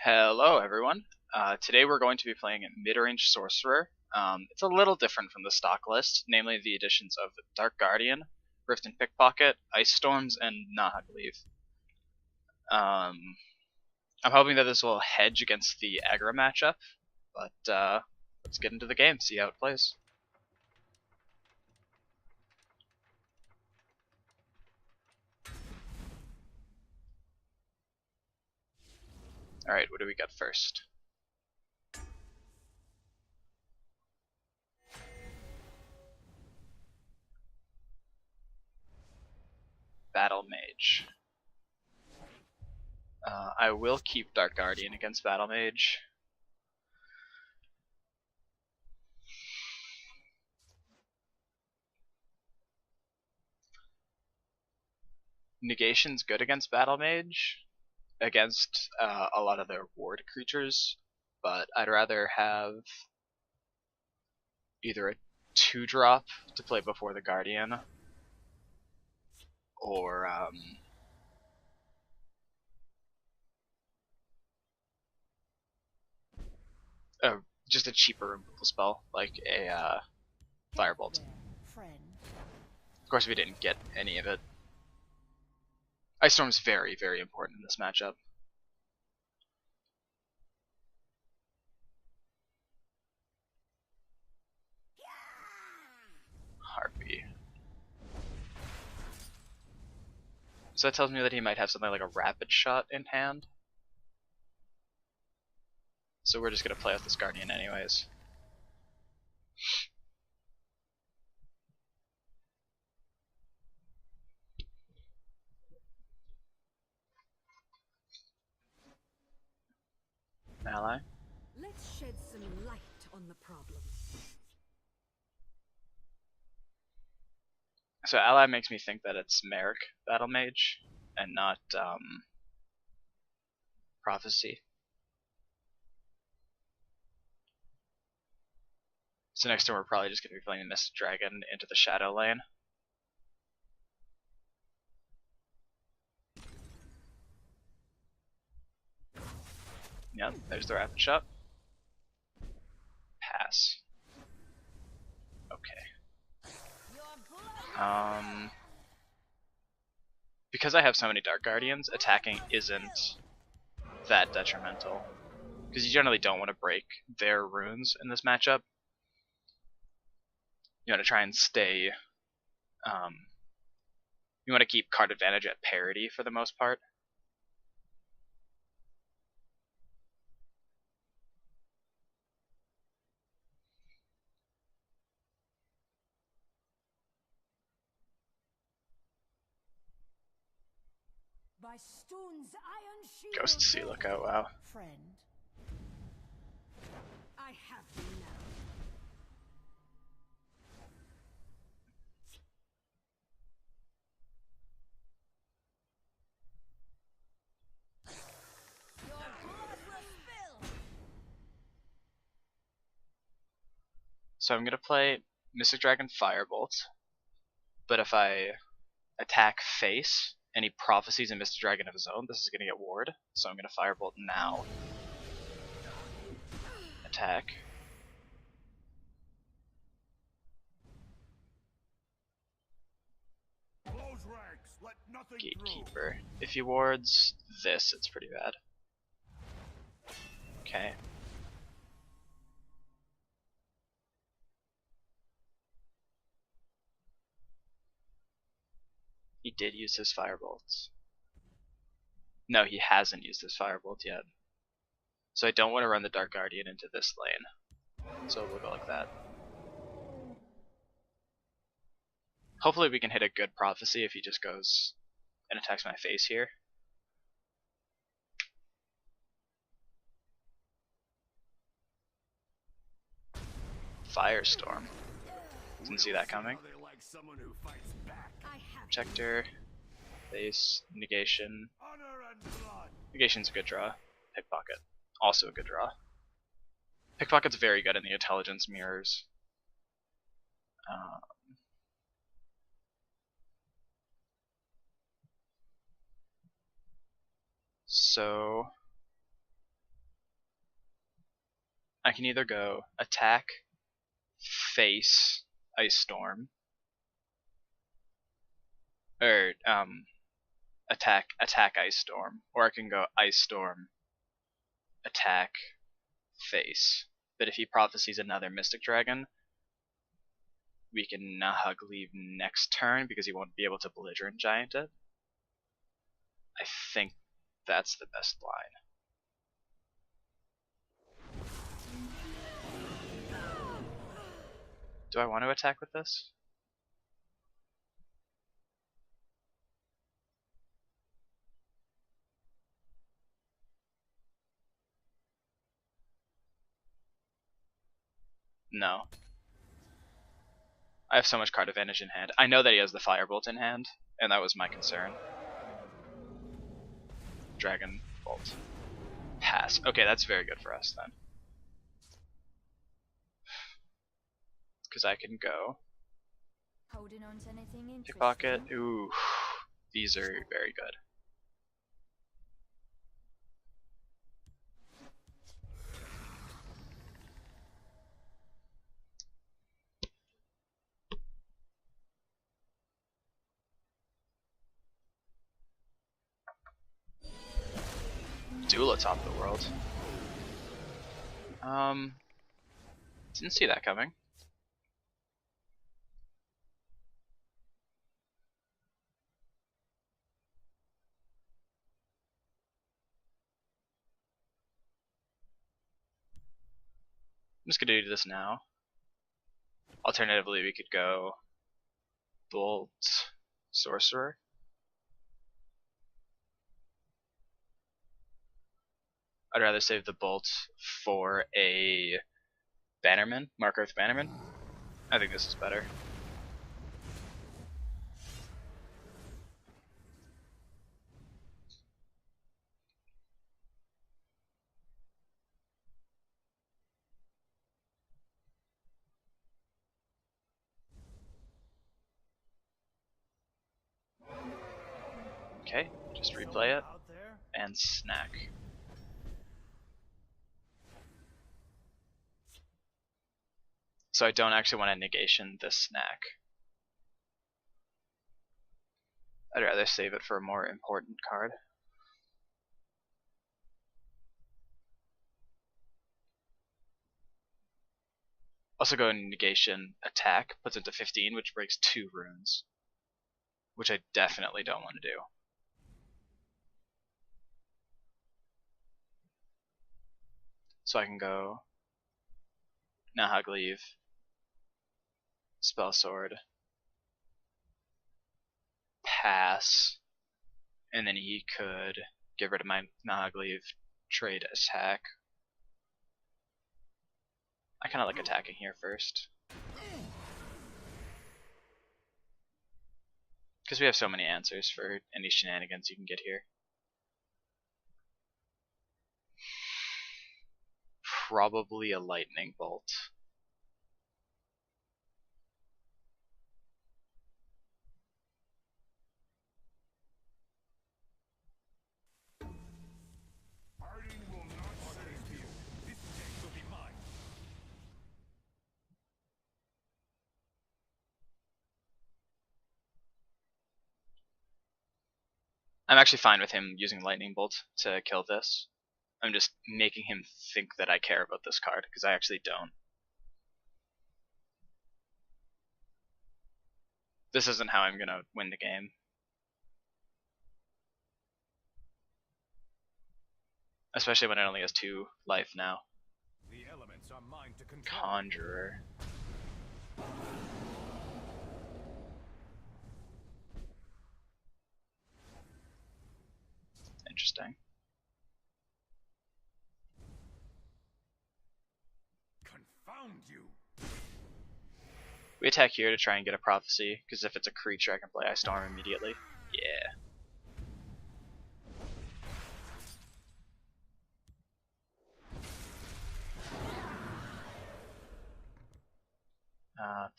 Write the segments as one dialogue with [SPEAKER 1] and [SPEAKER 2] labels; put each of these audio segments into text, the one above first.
[SPEAKER 1] Hello everyone. Today we're going to be playing Midrange Sorcerer. It's a little different from the stock list, namely the additions of Dark Guardian, Rift and Pickpocket, Ice Storms, and Nahagleave. I'm hoping that this will hedge against the aggro matchup, but let's get into the game, see how it plays. Alright, what do we got first? Battle Mage. I will keep Dark Guardian against Battle Mage. Negation's good against Battle Mage, against a lot of their ward creatures, but I'd rather have either a 2-drop to play before the Guardian, or just a cheaper removal spell, like a Firebolt. Of course, we didn't get any of it. Ice Storm's very, very important in this matchup. Harpy. So that tells me that he might have something like a Rapid Shot in hand. So we're just gonna play with this Guardian anyways. Ally.
[SPEAKER 2] Let's shed some light on the problem.
[SPEAKER 1] So Ally makes me think that it's Merrick Battle Mage and not Prophecy. So next turn we're probably just going to be playing Mist Dragon into the Shadow lane. Yep, there's the Rapid Shot. Pass. Okay. Because I have so many Dark Guardians, attacking isn't that detrimental. Because you generally don't want to break their runes in this matchup. You want to try and stay... you want to keep card advantage at parity for the most part.
[SPEAKER 2] By Stone's iron shield,
[SPEAKER 1] Ghost Sea Lookout, wow.
[SPEAKER 2] friend. I have you now. Your blood will spill.
[SPEAKER 1] So I'm going to play Mystic Dragon Firebolt, but if I attack face, and he prophecies a Mystic Dragon of his own, this is going to get ward, so I'm going to Firebolt now. Attack. Gatekeeper. If he wards this, it's pretty bad. Okay. He did use his Firebolts. No, he hasn't used his Firebolt yet. So I don't want to run the Dark Guardian into this lane. So we'll go like that. Hopefully we can hit a good Prophecy if he just goes and attacks my face here. Firestorm. Didn't see that coming. Protector. Face. Negation. Negation's a good draw. Pickpocket. Also a good draw. Pickpocket's very good in the intelligence mirrors. So I can either go attack, face, Ice Storm, or attack Ice Storm, or I can go Ice Storm, attack, face. But if he prophesies another Mystic Dragon, we can Nahug leave next turn because he won't be able to Belligerent Giant it. I think that's the best line. Do I want to attack with this? No. I have so much card advantage in hand. I know that he has the Firebolt in hand, and that was my concern. Dragon Bolt. Pass. Okay, that's very good for us then. Because I can go
[SPEAKER 2] Holding on to anything interesting?
[SPEAKER 1] pickpocket. Ooh, these are very good. Duel atop the world. Didn't see that coming. I'm just gonna do this now. Alternatively, we could go Bolt Sorcerer. I'd rather save the Bolt for a Bannerman, Mark Earth Bannerman. I think this is better. Okay, just replay it and snack. So I don't actually want to negation this snack. I'd rather save it for a more important card. Also go negation attack, puts it to 15, which breaks 2 runes. Which I definitely don't want to do. So I can go Nahug leave, Spell Sword, pass, and then he could get rid of my Nahug leave, trade attack. I kind of like attacking here first. Because we have so many answers for any shenanigans you can get here. Probably a Lightning Bolt. I'm actually fine with him using Lightning Bolt to kill this. I'm just making him think that I care about this card, because I actually don't. This isn't how I'm gonna win the game. Especially when it only has 2 life now.
[SPEAKER 3] The elements are mine to control.
[SPEAKER 1] Conjurer. Interesting.
[SPEAKER 3] Confound you!
[SPEAKER 1] We attack here to try and get a prophecy, because if it's a creature I can play Ice Storm immediately. Yeah.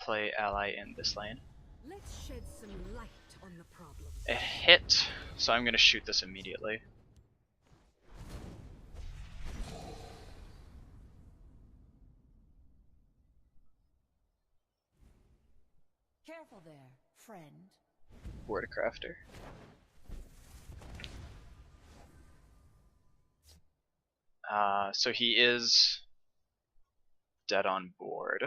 [SPEAKER 1] Play ally in this lane.
[SPEAKER 2] Let's shed some light on the problem.
[SPEAKER 1] It hit, so I'm going to shoot this immediately.
[SPEAKER 2] Careful there, friend.
[SPEAKER 1] Word crafter. So he is dead on board.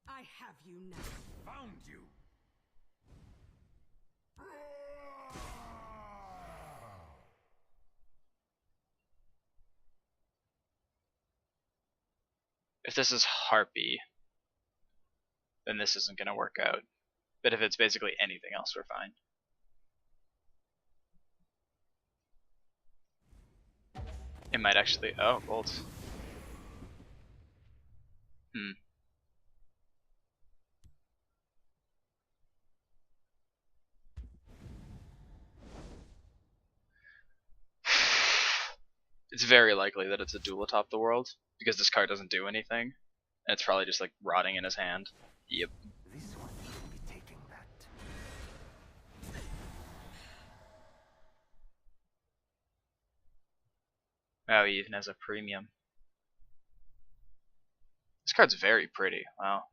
[SPEAKER 2] I have you now.
[SPEAKER 3] Found you.
[SPEAKER 1] If this is Harpy, then this isn't going to work out. But if it's basically anything else, we're fine. It might actually... Oh, bolts. It's very likely that it's a duel atop the world, because this card doesn't do anything. And it's probably just like rotting in his hand. Yep.
[SPEAKER 3] This one will be taking that.
[SPEAKER 1] Oh, he even has a premium. This card's very pretty. Wow.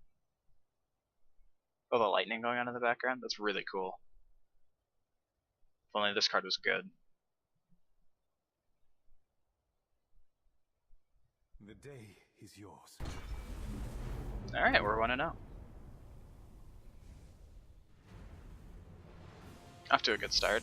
[SPEAKER 1] Oh, the lightning going on in the background? That's really cool. If only this card was good.
[SPEAKER 3] The day is yours.
[SPEAKER 1] Alright, we're 1-0. Off to a good start.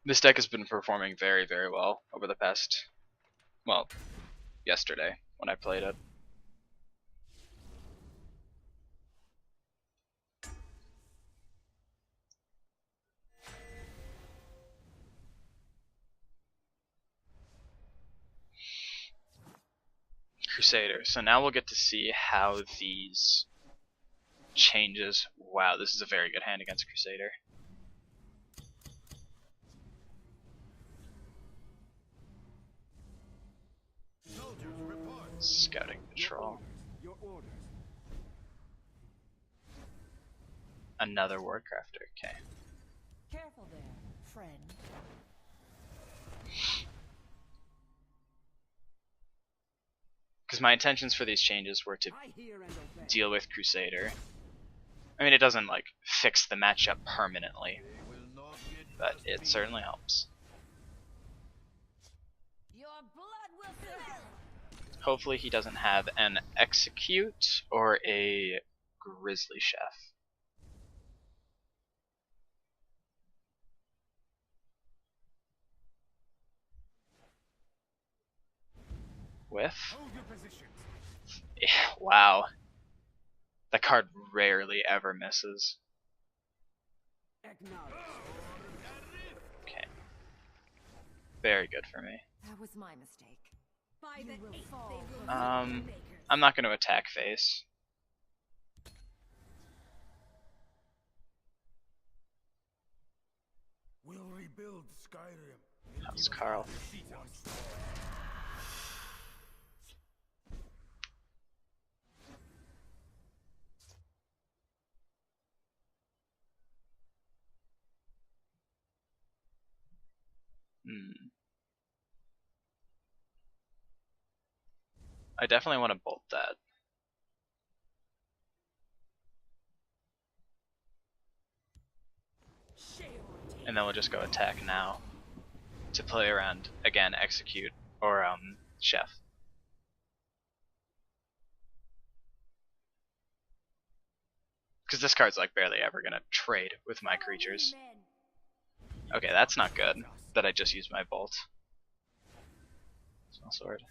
[SPEAKER 1] This deck has been performing very, very well over the past, well, yesterday when I played it. Crusader. So now we'll get to see how these changes. Wow, this is a very good hand against Crusader.
[SPEAKER 3] Soldiers, report.
[SPEAKER 1] Scouting patrol.
[SPEAKER 3] Your orders.
[SPEAKER 1] Another Wardcrafter. Okay.
[SPEAKER 2] Careful there, friend.
[SPEAKER 1] Because my intentions for these changes were to
[SPEAKER 2] I hear and obey.
[SPEAKER 1] deal with Crusader. I mean, it doesn't like fix the matchup permanently, but it certainly helps.
[SPEAKER 2] Your blood will smell.
[SPEAKER 1] Hopefully he doesn't have an Execute or a Grizzly Chef. With?
[SPEAKER 3] Hold your positions.
[SPEAKER 1] Yeah, wow. That card rarely ever misses.
[SPEAKER 2] Acknowledge.
[SPEAKER 1] Okay. Very good for me.
[SPEAKER 2] That was my mistake. By the eighth,
[SPEAKER 1] I'm not going to attack face.
[SPEAKER 3] We'll rebuild Skyrim.
[SPEAKER 1] How's Carl? I definitely want to bolt that. And then we'll just go attack now to play around again, Execute or Chef. Because this card's like barely ever gonna trade with my creatures. Okay, that's not good that I just used my bolt. Small sword.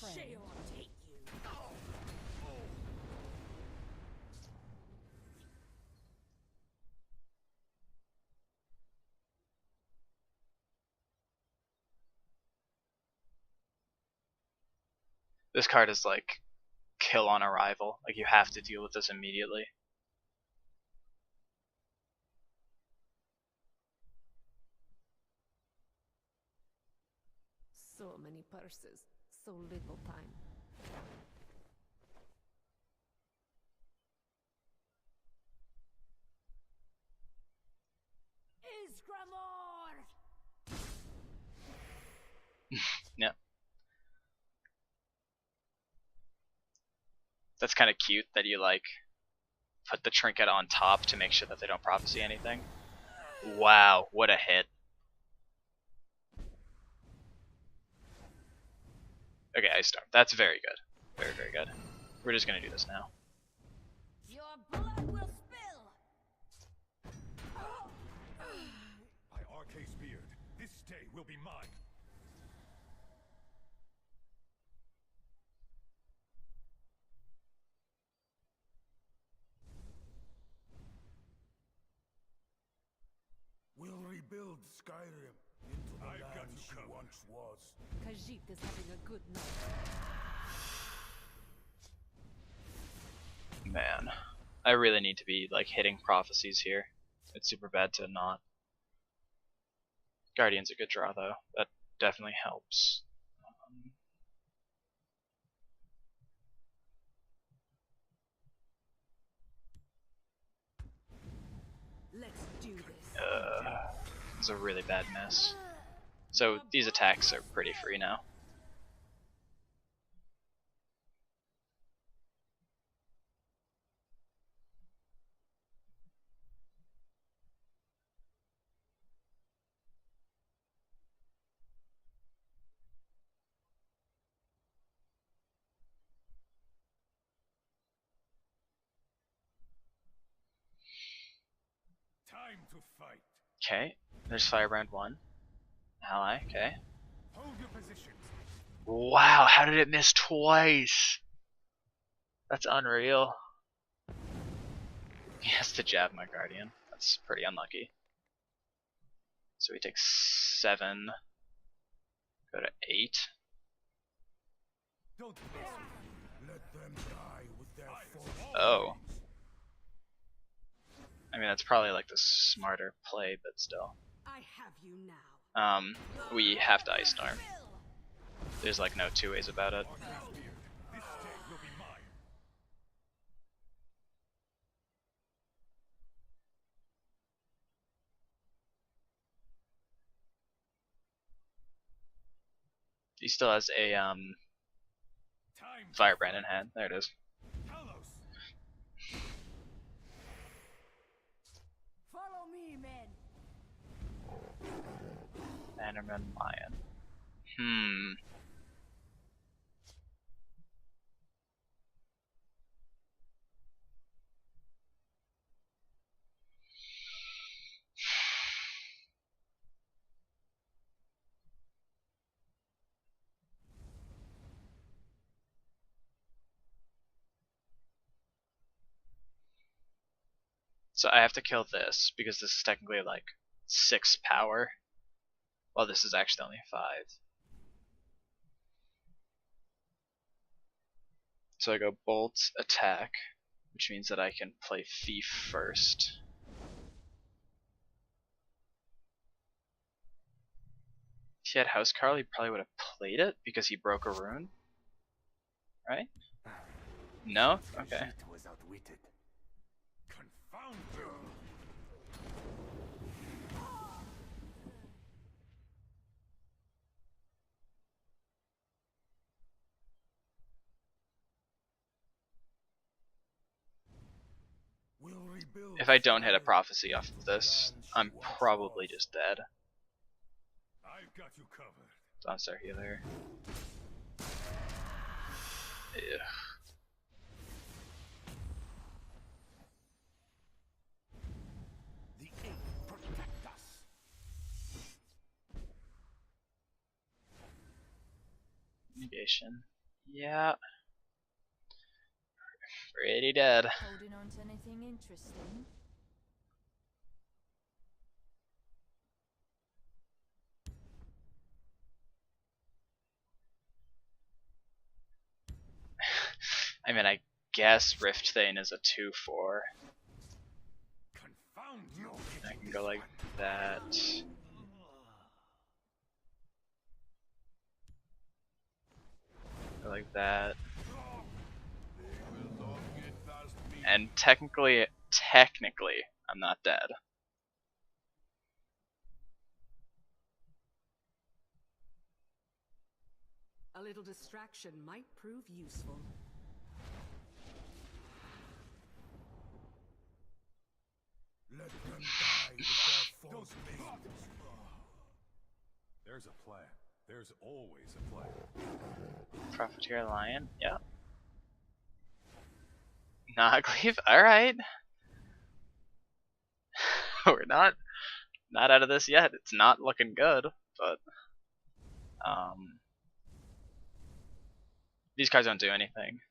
[SPEAKER 2] friend.
[SPEAKER 4] Shall take you.
[SPEAKER 1] This card is like kill on arrival. Like you have to deal with this immediately.
[SPEAKER 4] So many purses, so little time.
[SPEAKER 2] Isgramor!
[SPEAKER 1] Yeah. That's kind of cute that you like put the trinket on top to make sure that they don't prophecy anything. Wow, what a hit. Okay, Ice Storm. That's very good. Very, very good. We're just gonna do this now.
[SPEAKER 2] Your blood will spill!
[SPEAKER 3] By Arcade's beard, this day will be mine. We'll rebuild Skyrim into the land she once was.
[SPEAKER 4] Khajiit is having a good night.
[SPEAKER 1] Man, I really need to be like hitting prophecies here. It's super bad to not. Guardian's a good draw though. That definitely helps.
[SPEAKER 4] Let's do this.
[SPEAKER 1] It's a really bad miss. So these attacks are pretty free now.
[SPEAKER 3] Time to fight.
[SPEAKER 1] Okay, there's Firebrand 1. Ally, okay.
[SPEAKER 3] Hold your positions.
[SPEAKER 1] Wow, how did it miss twice? That's unreal. He has to jab my Guardian. That's pretty unlucky. So we take 7, go to 8.
[SPEAKER 3] Don't mess with me. Let them die with their faults.
[SPEAKER 1] Oh. I mean, that's probably like the smarter play, but still.
[SPEAKER 4] I have you now.
[SPEAKER 1] We have to Ice Storm. There's like no two ways about it.
[SPEAKER 3] Arcade's beard, this day will be mine.
[SPEAKER 1] He still has a
[SPEAKER 3] Time to
[SPEAKER 1] Firebrand in hand. There it is.
[SPEAKER 3] Talos.
[SPEAKER 2] Follow me, men!
[SPEAKER 1] Bannerman Lion. So I have to kill this because this is technically like 6 power, while this is actually only 5. So I go Bolt, attack, which means that I can play Thief first. If he had Housecarl, he probably would have played it because he broke a rune. Right? No? Okay.
[SPEAKER 3] Khajiit was outwitted. Confound you. We'll rebuild
[SPEAKER 1] If I don't hit a
[SPEAKER 3] Skyrim
[SPEAKER 1] prophecy off of
[SPEAKER 3] into the
[SPEAKER 1] this,
[SPEAKER 3] land she
[SPEAKER 1] I'm
[SPEAKER 3] once
[SPEAKER 1] probably
[SPEAKER 3] was.
[SPEAKER 1] just dead.
[SPEAKER 3] I've got you covered.
[SPEAKER 1] Dawn-Star Healer. Ugh.
[SPEAKER 3] The Eight protect us.
[SPEAKER 1] Negation. Yeah. Pretty dead.
[SPEAKER 2] Holding on to anything interesting?
[SPEAKER 1] I mean, I guess Rift Thane is a 2/4.
[SPEAKER 3] Confound you!
[SPEAKER 1] I can go like that. Go like that.
[SPEAKER 3] They will not get past me.
[SPEAKER 1] And technically, I'm not dead.
[SPEAKER 4] A little distraction might prove useful.
[SPEAKER 3] Let them die with their false faith.
[SPEAKER 5] There's a plan. There's always a plan.
[SPEAKER 1] Profiteer Lion, yeah. Nogleaf, alright. We're not out of this yet. It's not looking good, but these cards don't do anything.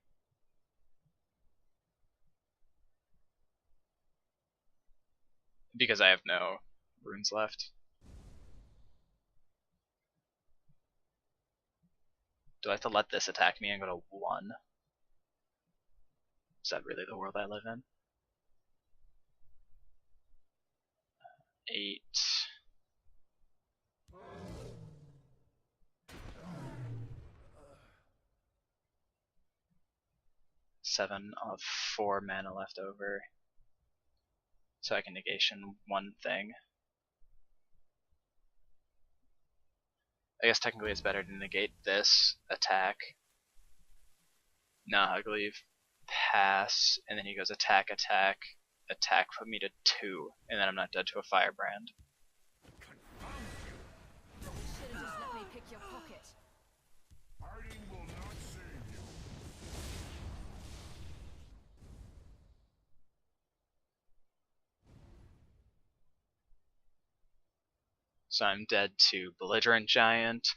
[SPEAKER 1] Because I have no runes left. Do I have to let this attack me and go to 1? Is that really the world I live in? 8. Seven of 4 mana left over. So I can negation 1 thing. I guess technically it's better to negate this attack. Nogleaf, pass, and then he goes attack, attack, attack, put me to 2, and then I'm not dead to a firebrand.
[SPEAKER 2] Should've just let me pick your pocket.
[SPEAKER 3] Hiding will not save you.
[SPEAKER 1] So I'm dead to Belligerent Giant,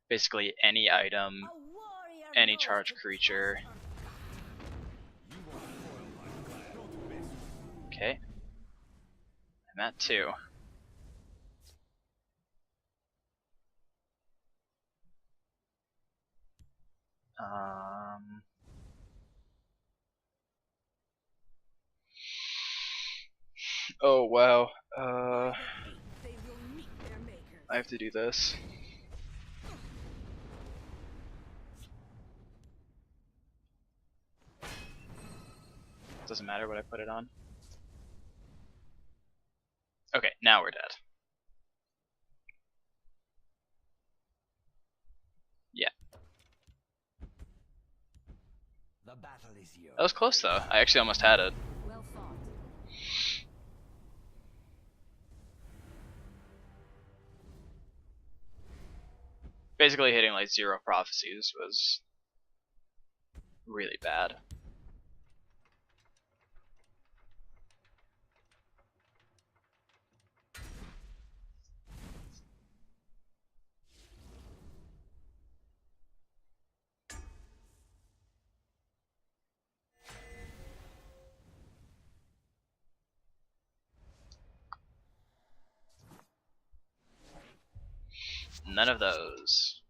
[SPEAKER 1] basically any item,
[SPEAKER 2] A warrior
[SPEAKER 1] any
[SPEAKER 2] knows
[SPEAKER 1] charged
[SPEAKER 2] to
[SPEAKER 1] creature.
[SPEAKER 5] You want to foil my plan. Don't miss.
[SPEAKER 1] Okay. And that too. Oh wow.
[SPEAKER 4] They will meet their makers.
[SPEAKER 1] I have to do this. Doesn't matter what I put it on. Okay, now we're dead. Yeah.
[SPEAKER 3] The battle is yours.
[SPEAKER 1] That was close though. I actually almost had it.
[SPEAKER 2] Well fought.
[SPEAKER 1] Basically hitting like 0 prophecies was really bad. None of those.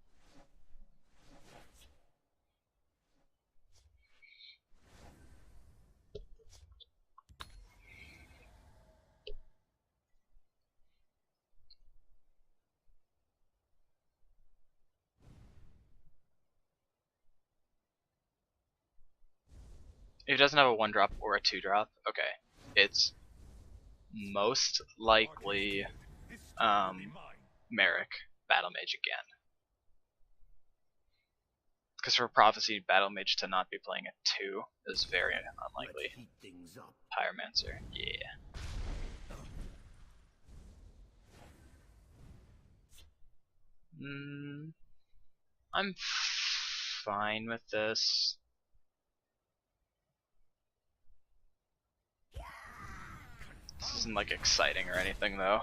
[SPEAKER 1] If it doesn't have a 1-drop or a 2-drop, okay. It's most likely Merrick, Battle Mage again. Because for Prophecy, Battle Mage to not be playing at 2 is very unlikely.
[SPEAKER 3] Let's heat things up.
[SPEAKER 1] Pyromancer, yeah. I'm fine with this. This isn't like exciting or anything though.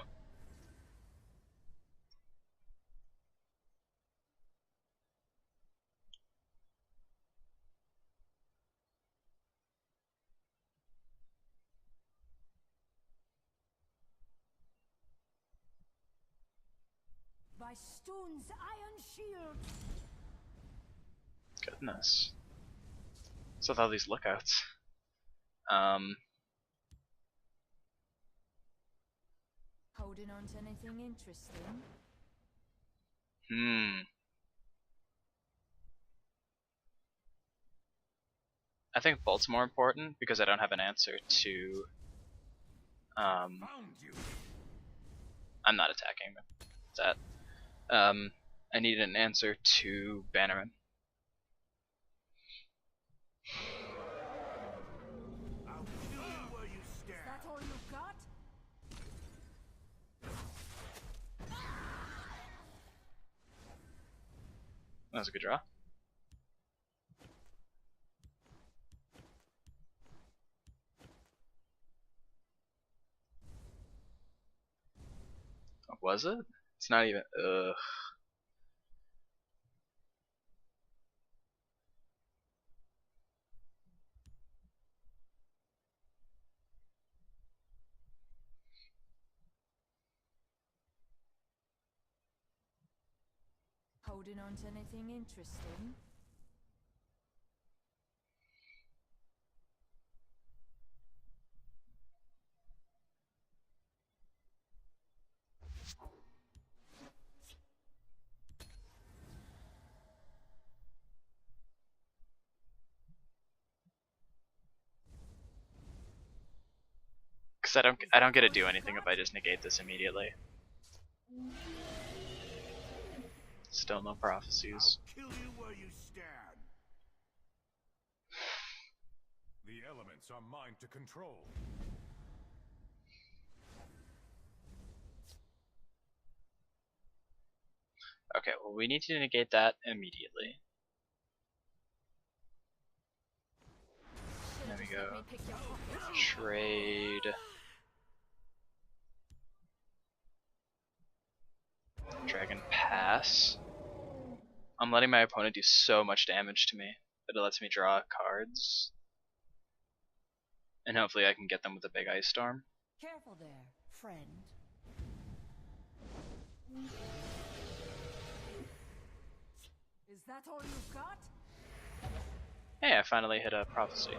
[SPEAKER 2] by Stone's iron shield.
[SPEAKER 1] Goodness. What's with all these lookouts?
[SPEAKER 2] Holding on to anything interesting?
[SPEAKER 1] I think Bolt's more important because I don't have an answer to.
[SPEAKER 5] Found you.
[SPEAKER 1] I'm not attacking that. I need an answer to Bannerman.
[SPEAKER 3] I'll kill you where you
[SPEAKER 2] Is
[SPEAKER 3] stand.
[SPEAKER 2] that all you've got?
[SPEAKER 1] That was a good draw. Was it? It's not even. Ugh.
[SPEAKER 2] Holding on to anything interesting?
[SPEAKER 1] Because I don't get to do anything if I just negate this immediately. Still no
[SPEAKER 3] I'll
[SPEAKER 1] prophecies.
[SPEAKER 3] kill you where you stand.
[SPEAKER 5] The elements are mine to control.
[SPEAKER 1] Okay, well we need to negate that immediately. There we
[SPEAKER 2] Should've just let
[SPEAKER 1] go.
[SPEAKER 2] me pick your pocket.
[SPEAKER 1] Trade. Dragon pass. I'm letting my opponent do so much damage to me that it lets me draw cards. And hopefully I can get them with a big ice storm.
[SPEAKER 2] Careful there, friend. Is that all you've got?
[SPEAKER 1] Hey, I finally hit a prophecy.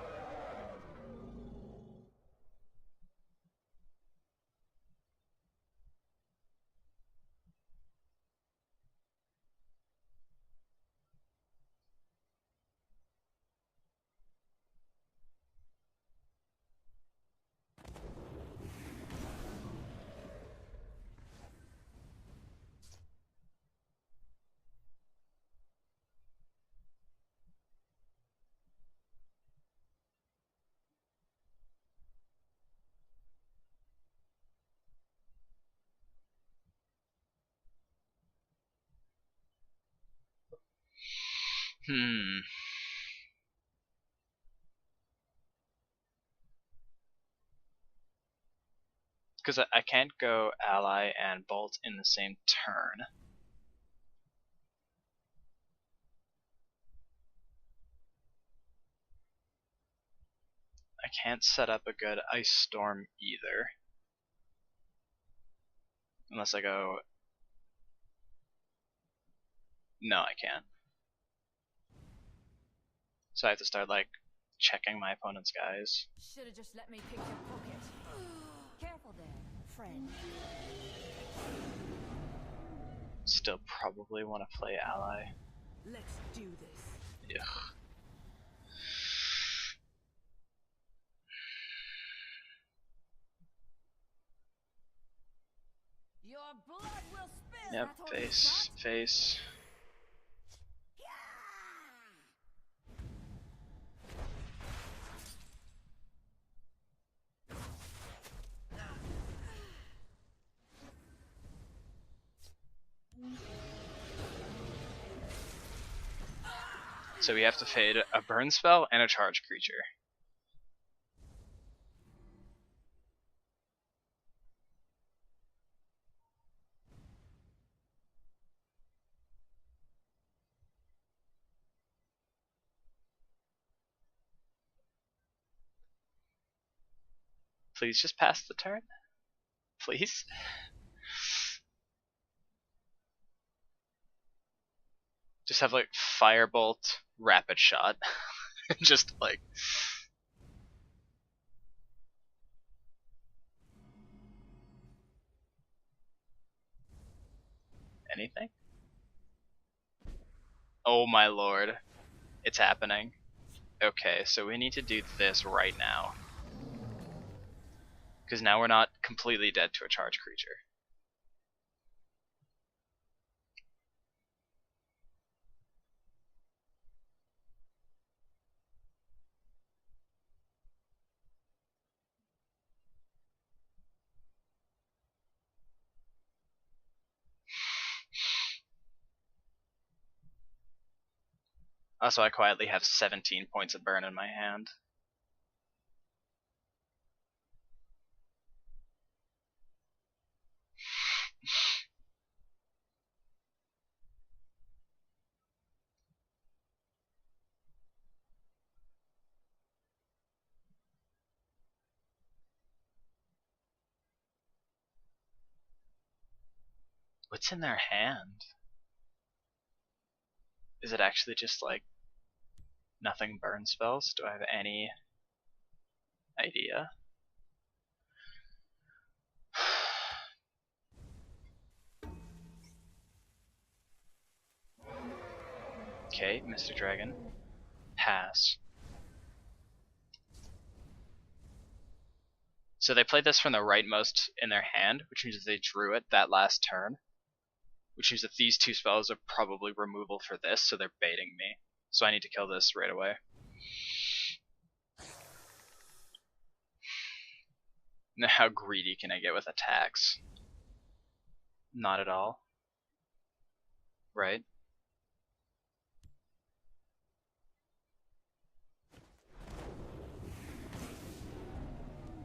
[SPEAKER 1] Because I can't go ally and bolt in the same turn. I can't set up a good ice storm either. Unless I go. No, I can't. So I have to start like checking my opponent's guys.
[SPEAKER 2] Should've just let me pick your pocket. Careful there, friend.
[SPEAKER 1] Still probably want to play ally.
[SPEAKER 4] Let's do this.
[SPEAKER 1] Ugh.
[SPEAKER 2] Your blood will spill.
[SPEAKER 1] Yep,
[SPEAKER 2] Is that all you've
[SPEAKER 1] face,
[SPEAKER 2] got?
[SPEAKER 1] face. So we have to fade a burn spell and a charge creature. Please just pass the turn. Please. Just have like Firebolt, Rapid Shot. Just like. Anything? Oh my lord. It's happening. Okay, so we need to do this right now. Because now we're not completely dead to a charged creature. Also, I quietly have 17 points of burn in my hand. What's in their hand? Is it actually just like nothing burn spells? Do I have any idea? Okay, Mr. Dragon. Pass. So they played this from the rightmost in their hand, which means that they drew it that last turn. Which means that these two spells are probably removal for this, so they're baiting me. So I need to kill this right away. Now how greedy can I get with attacks? Not at all. Right?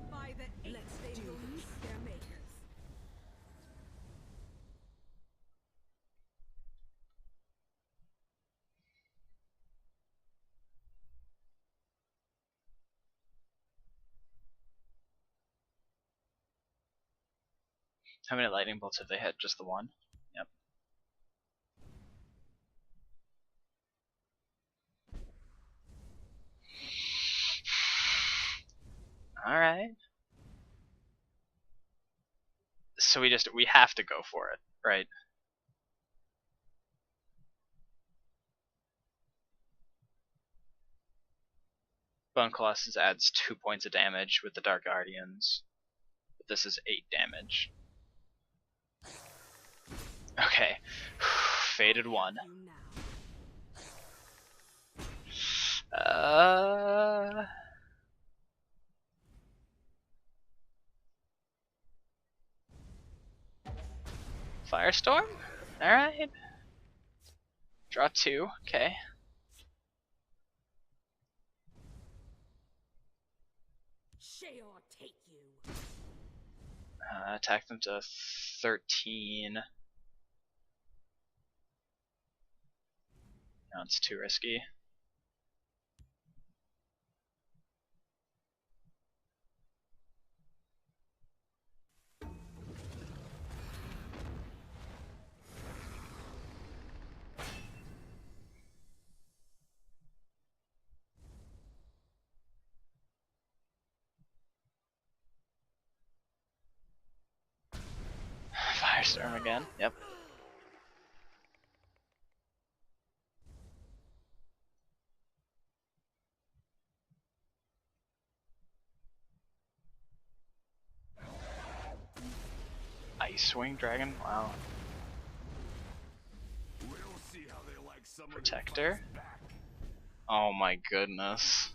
[SPEAKER 4] By the let's they lose their makers.
[SPEAKER 1] How many lightning bolts have they hit? Just the one? Yep. Alright. So we have to go for it, right? Bone Colossus adds 2 points of damage with the Dark Guardians. But this is 8 damage. Okay. Faded 1.
[SPEAKER 4] You now.
[SPEAKER 1] Firestorm? Alright. Draw 2, okay.
[SPEAKER 4] Sheol take you.
[SPEAKER 1] Attack them to 13. No, it's too risky. Firestorm again, yep. Icewing Dragon, wow.
[SPEAKER 5] We'll see how they like someone who
[SPEAKER 1] Protector.
[SPEAKER 5] fights back.
[SPEAKER 1] Oh my goodness.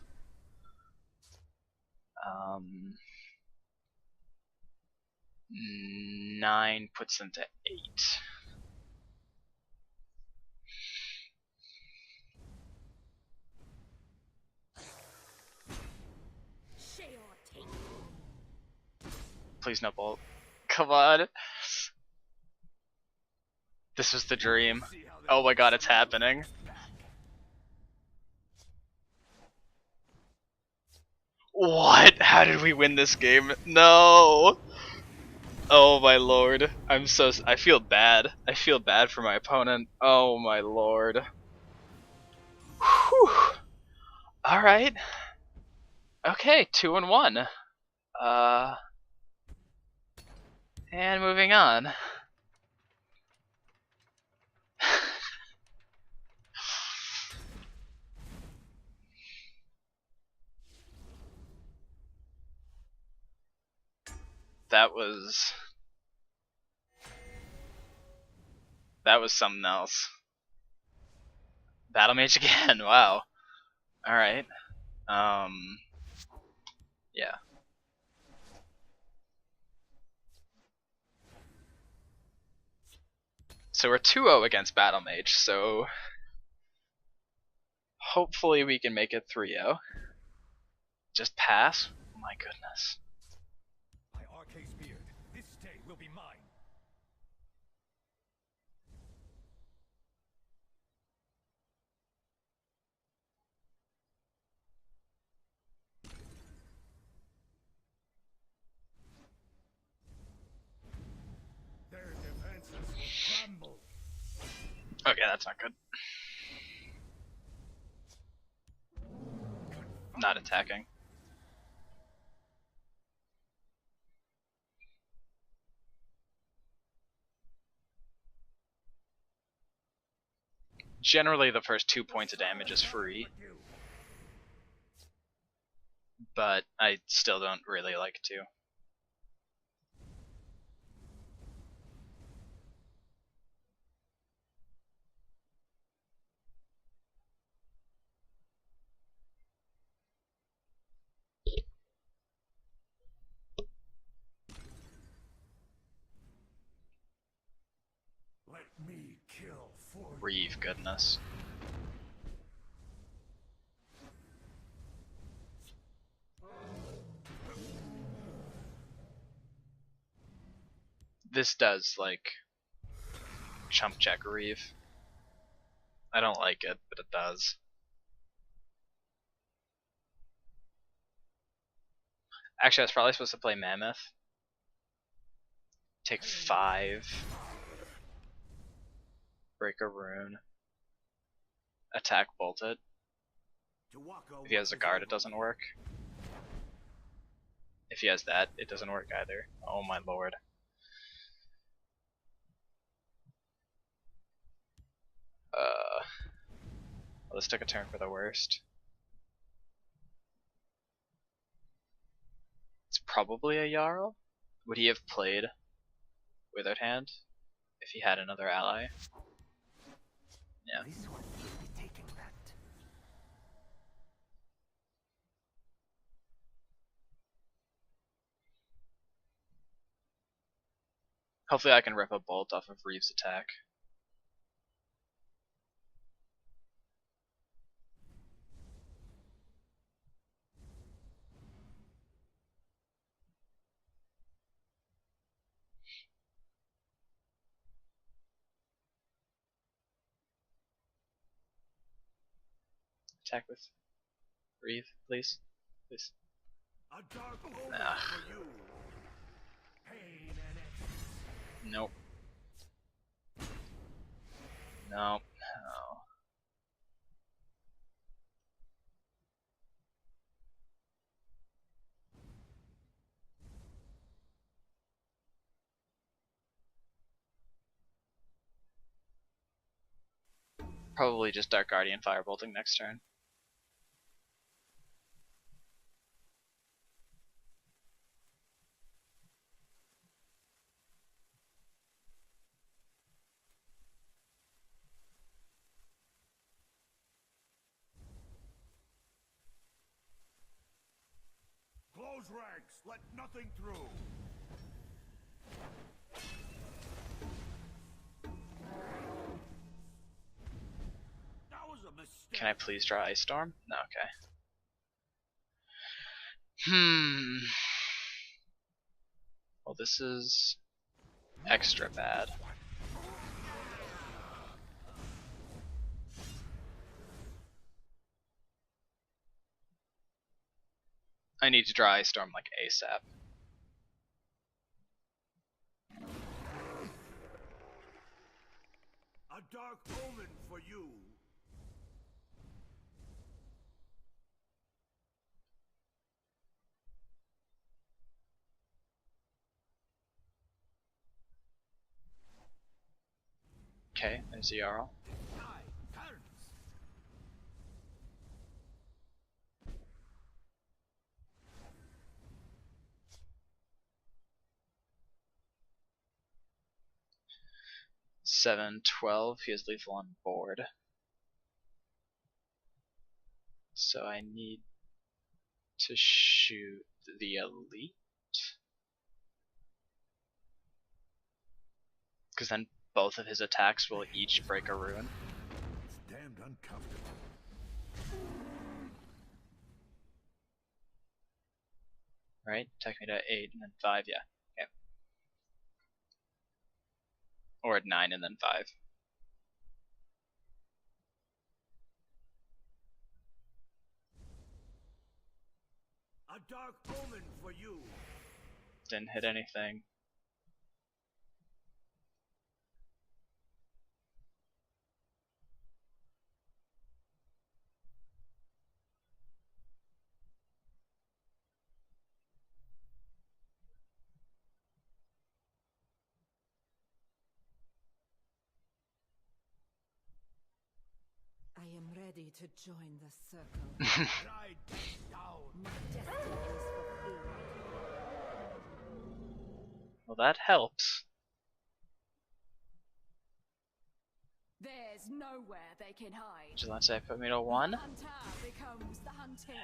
[SPEAKER 1] 9 puts them to 8.
[SPEAKER 4] Sheol take you.
[SPEAKER 1] Please no bolt. Come on. This was the dream.
[SPEAKER 5] See how they
[SPEAKER 1] Oh my
[SPEAKER 5] like
[SPEAKER 1] god, it's
[SPEAKER 5] someone who
[SPEAKER 1] happening.
[SPEAKER 5] fights back.
[SPEAKER 1] What? How did we win this game? No! Oh my lord. I feel bad. I feel bad for my opponent. Oh my lord. Whew. All right. Okay, 2-1. And moving on. That was something else. Battle Mage again. Wow. All right. Yeah. So we're 2-0 against Battle Mage, so hopefully we can make it 3-0. Just pass? Oh my goodness.
[SPEAKER 5] By Arcade's beard, this day will be mine.
[SPEAKER 3] Their defenses will crumble.
[SPEAKER 1] Okay, that's not good. Not attacking. Generally, the first 2 points of damage is free, but I still don't really like to.
[SPEAKER 3] Let me kill for you.
[SPEAKER 1] Reeve, goodness. This does, like, chump check Reeve. I don't like it, but it does. Actually, I was probably supposed to play Mammoth. Take 5. Break a rune. Attack bolted. If he has a guard, it doesn't work. If he has that, it doesn't work either. Oh my lord. Well, this took a turn for the worst. It's probably a Jarl. Would he have played Withered Hand if he had another ally? Yeah.
[SPEAKER 6] This one will be taking that.
[SPEAKER 1] Hopefully I can rip a bolt off of Reeve's attack. Attack with Reeve, please. Please.
[SPEAKER 3] A dark omen
[SPEAKER 1] Ugh.
[SPEAKER 3] for you. Pain and excess.
[SPEAKER 1] Nope. Nope. No. Probably just Dark Guardian Firebolting next turn.
[SPEAKER 3] Close ranks. Let nothing through. That was a mistake.
[SPEAKER 1] Can I please draw Ice Storm? No, okay. Well, this is extra bad. I need to draw Ice Storm like ASAP.
[SPEAKER 3] A dark omen for you.
[SPEAKER 1] Okay, there's the Jarl. Seven, 12. He has lethal on board. So I need to shoot the elite. Because then both of his attacks will each break a rune.
[SPEAKER 3] It's damned uncomfortable.
[SPEAKER 1] Right? Take me to 8 and then 5, yeah. Okay. Or at 9 and then 5.
[SPEAKER 3] A dark omen for you.
[SPEAKER 1] Didn't hit anything.
[SPEAKER 4] I am ready to join the circle.
[SPEAKER 3] Ride down.
[SPEAKER 4] My destiny is fulfilled.
[SPEAKER 1] Well, that helps.
[SPEAKER 2] There's nowhere they can hide.
[SPEAKER 1] Just let's say put me to 1.
[SPEAKER 2] The hunter becomes the hunted.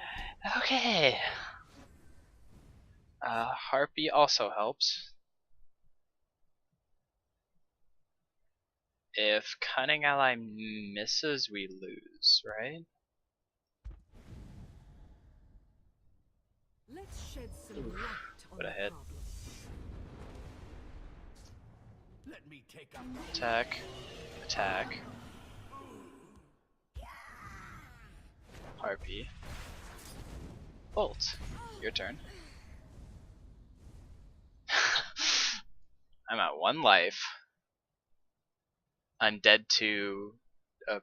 [SPEAKER 1] Okay. Harpy also helps. If Cunning Ally misses, we lose, right?
[SPEAKER 4] Let's shed some light on
[SPEAKER 1] What a
[SPEAKER 4] the
[SPEAKER 1] hit.
[SPEAKER 4] problem.
[SPEAKER 3] Let me take up.
[SPEAKER 1] Attack. Attack. Harpy. Bolt. Your turn. I'm at 1 life. I'm dead to a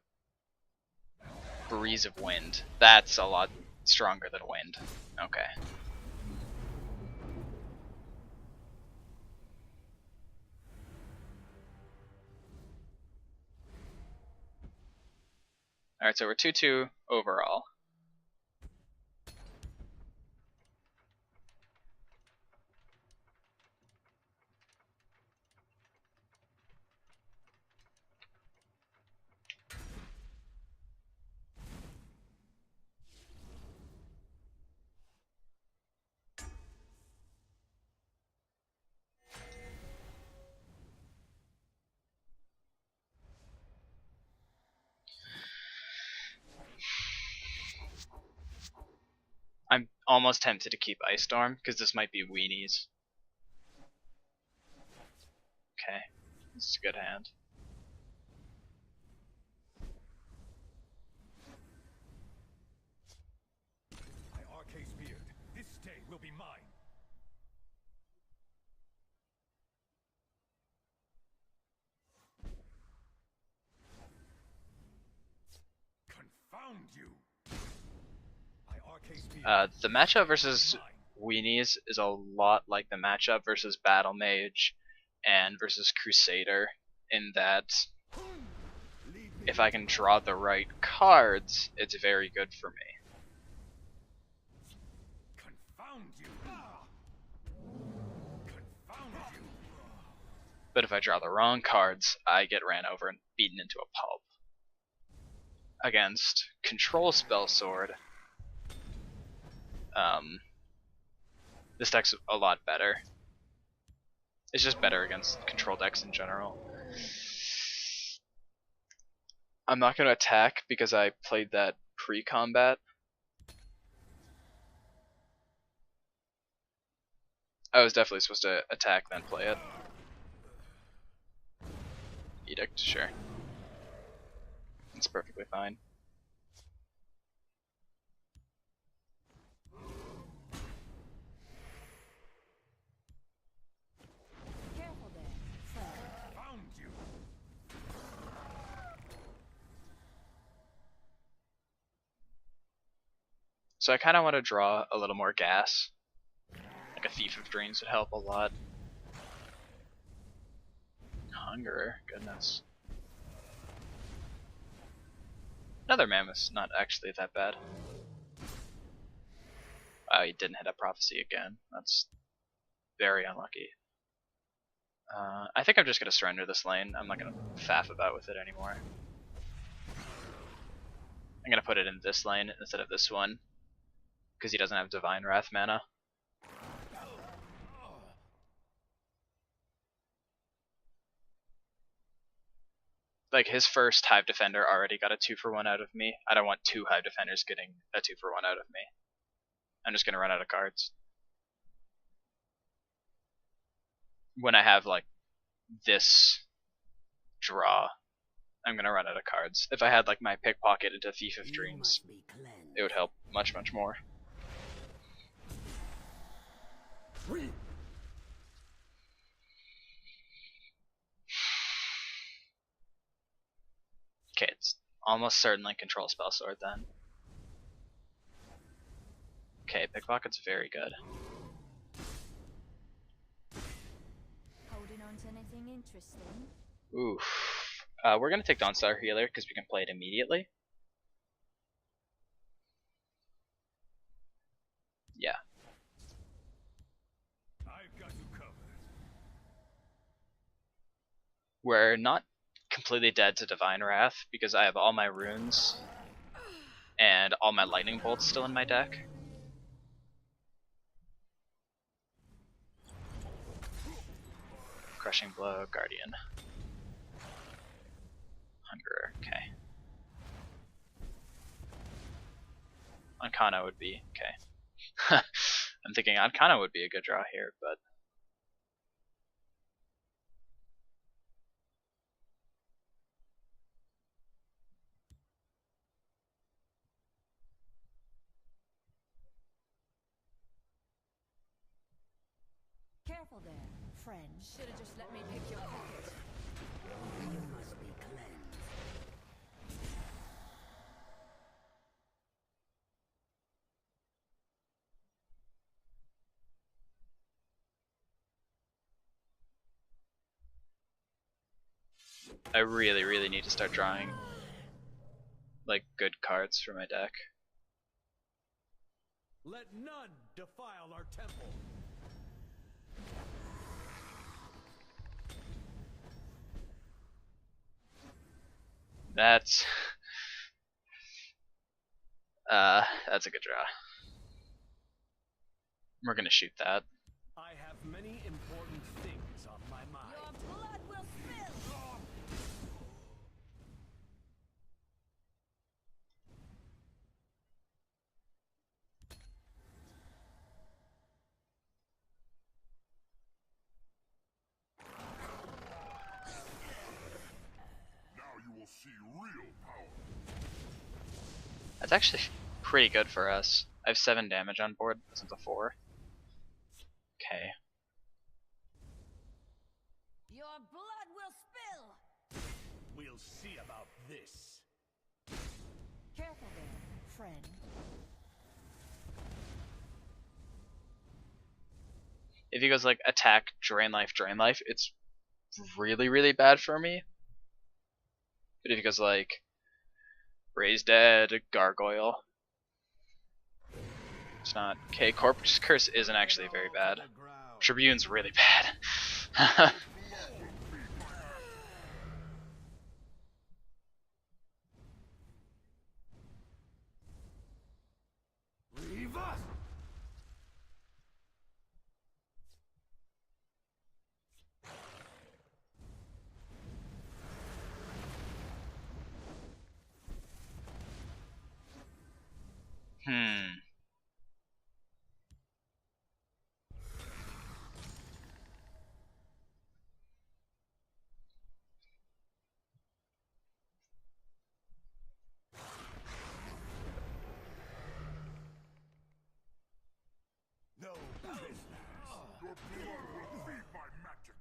[SPEAKER 1] breeze of wind. That's a lot stronger than wind. Okay. Alright, so we're 2-2 overall. I'm almost tempted to keep Ice Storm, because this might be weenies. Okay, this is a good hand.
[SPEAKER 5] My Arcane Beard. This day will be mine.
[SPEAKER 3] Confound you.
[SPEAKER 5] My Arcane Beard.
[SPEAKER 1] The matchup versus weenies is a lot like the matchup versus Battle Mage and versus Crusader, in that if I can draw the right cards, it's very good for me.
[SPEAKER 3] Confound you. Confound you.
[SPEAKER 1] But if I draw the wrong cards, I get ran over and beaten into a pulp. Against Control Spell Sword, this deck's a lot better. It's just better against control decks in general. I'm not going to attack because I played that pre-combat. I was definitely supposed to attack then play it. Edict, sure. It's perfectly fine.
[SPEAKER 2] Careful there, friend.
[SPEAKER 3] Confound you.
[SPEAKER 1] So I kind of want to draw a little more gas. Like a Thief of Dreams would help a lot. Hunger, goodness. Another Mammoth's not actually that bad. Oh, he didn't hit a Prophecy again. That's very unlucky. I think I'm just going to surrender this lane. I'm not going to faff about with it anymore. I'm going to put it in this lane instead of this one, because he doesn't have Divine Wrath mana. Like, his first Hive Defender already got a 2-for-1 out of me. I don't want 2 Hive Defenders getting a 2-for-1 out of me. I'm just going to run out of cards. When I have, like, this draw, I'm going to run out of cards. If I had, like, my Pickpocket into Thief of Dreams, it would help much, much more. Okay, it's almost certainly Control Spell Sword then. Okay, Pickpocket's very good.
[SPEAKER 2] Holding on to anything interesting?
[SPEAKER 1] Oof. We're gonna take Dawnstar Healer because we can play it immediately. Yeah.
[SPEAKER 5] I've got you covered.
[SPEAKER 1] We're not completely dead to Divine Wrath because I have all my runes and all my lightning bolts still in my deck. Crushing Blow, Guardian. Hungerer, okay. Arcana would be, okay. I'm thinking Arcana would be a good draw here, but
[SPEAKER 2] Careful there, friend. Should have just let me pick your pocket. You must be cleansed.
[SPEAKER 1] I really, really need to start drawing like good cards for my deck.
[SPEAKER 5] Let none defile our temple.
[SPEAKER 1] That's that's a good draw. We're gonna shoot that.
[SPEAKER 5] I have many important things on my mind.
[SPEAKER 2] Your blood will spill!
[SPEAKER 3] Now you will see real power.
[SPEAKER 1] That's actually pretty good for us. I have 7 damage on board since a 4. Okay.
[SPEAKER 2] Your blood will spill!
[SPEAKER 5] We'll see about this.
[SPEAKER 2] Careful there, friend.
[SPEAKER 1] If he goes like attack, drain life, it's really, really bad for me. But if he goes like Raise Dead, Gargoyle, it's not. Okay, Corpse Curse isn't actually very bad. Tribune's really bad.
[SPEAKER 3] Leave us!
[SPEAKER 1] Hmm.
[SPEAKER 3] No business. Your blood will feed my magic.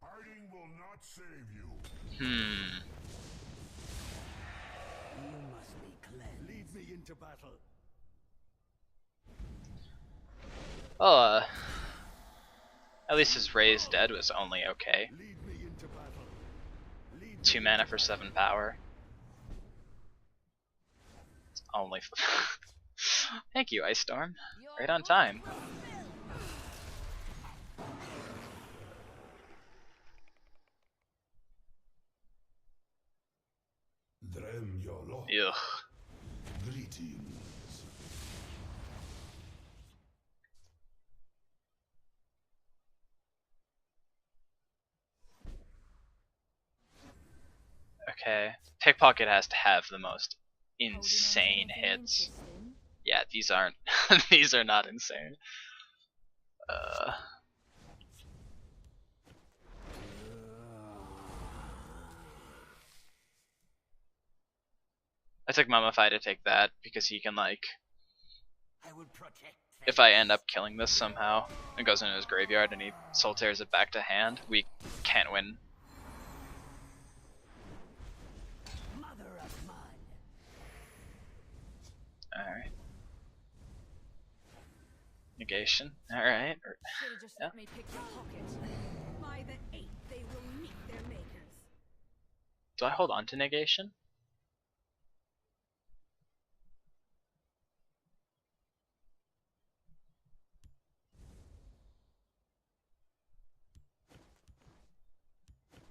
[SPEAKER 3] Hiding will not save you.
[SPEAKER 1] Hmm.
[SPEAKER 6] You must be cleansed.
[SPEAKER 5] Lead me into battle.
[SPEAKER 1] Well, at least his Raise Dead was only okay.
[SPEAKER 3] Lead me
[SPEAKER 1] 2 mana for 7 power. It's only. Thank you, Ice Storm. Right on time. Ugh.
[SPEAKER 3] Greetings.
[SPEAKER 1] Okay. Pickpocket has to have the most insane hits. Yeah, these aren't. These are not insane. I took Mummify to take that because he can, like,
[SPEAKER 6] I will protect
[SPEAKER 1] if I end up killing this somehow, it goes into his graveyard and he soul tears it back to hand, we can't win.
[SPEAKER 6] Mother of mud.
[SPEAKER 1] Alright. Negation. Alright.
[SPEAKER 2] Should've just
[SPEAKER 1] Yeah.
[SPEAKER 2] let me pick your pocket.
[SPEAKER 4] By the 8th, they will meet their makers.
[SPEAKER 1] Do I hold on to negation?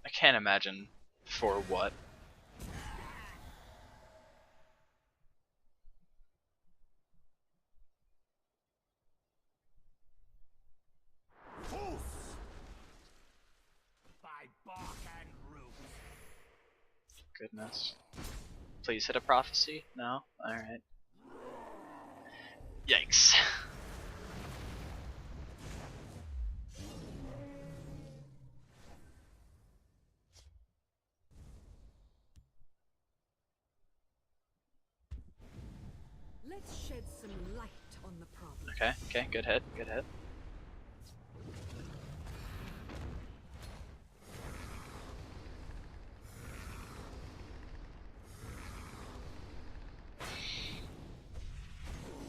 [SPEAKER 1] I can't imagine for what.
[SPEAKER 6] By bark and root.
[SPEAKER 1] Goodness. Please hit a prophecy? No? Alright. Yikes.
[SPEAKER 4] Let's shed some light on the problem.
[SPEAKER 1] Okay, good hit, good hit.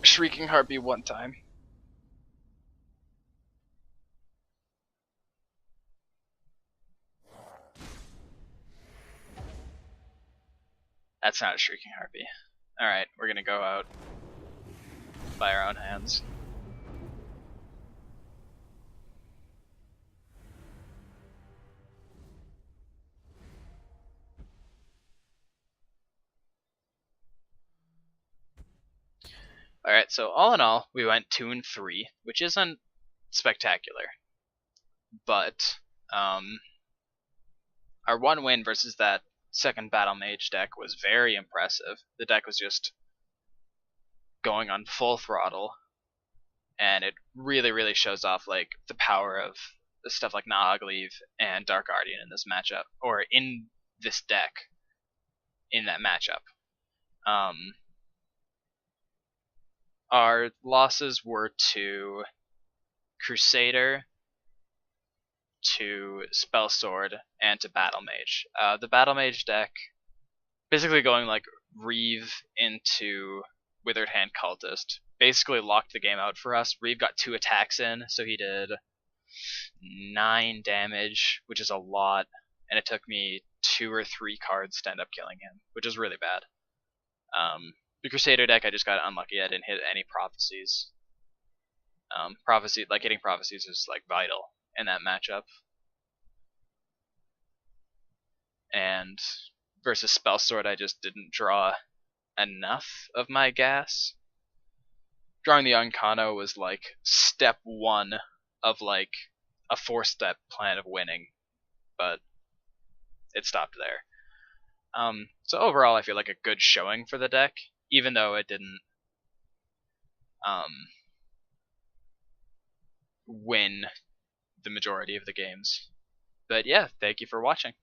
[SPEAKER 1] Shrieking Harpy one time. That's not a Shrieking Harpy. Alright, we're gonna go out by our own hands. Alright, so all in all, we went 2-3, which isn't spectacular. But, our one win versus that second Battle Mage deck was very impressive. The deck was just going on full throttle, and it really, really shows off, like, the power of the stuff like Nahagleave and Dark Guardian in this matchup, or in this deck, in that matchup. Our losses were to Crusader, to Spell Sword, and to Battle Mage. The Battle Mage deck, basically going like Reeve into Withered Hand Cultist, basically locked the game out for us. Reeve got 2 attacks in, so he did 9 damage, which is a lot, and it took me 2 or 3 cards to end up killing him, which is really bad. The Crusader deck, I just got unlucky. I didn't hit any prophecies. Hitting prophecies is like vital in that matchup. And versus Spell Sword, I just didn't draw enough of my gas. Drawing the Arcana was like step 1 of like a 4-step plan of winning, but it stopped there. So overall, I feel like a good showing for the deck, even though it didn't win the majority of the games. But yeah, thank you for watching.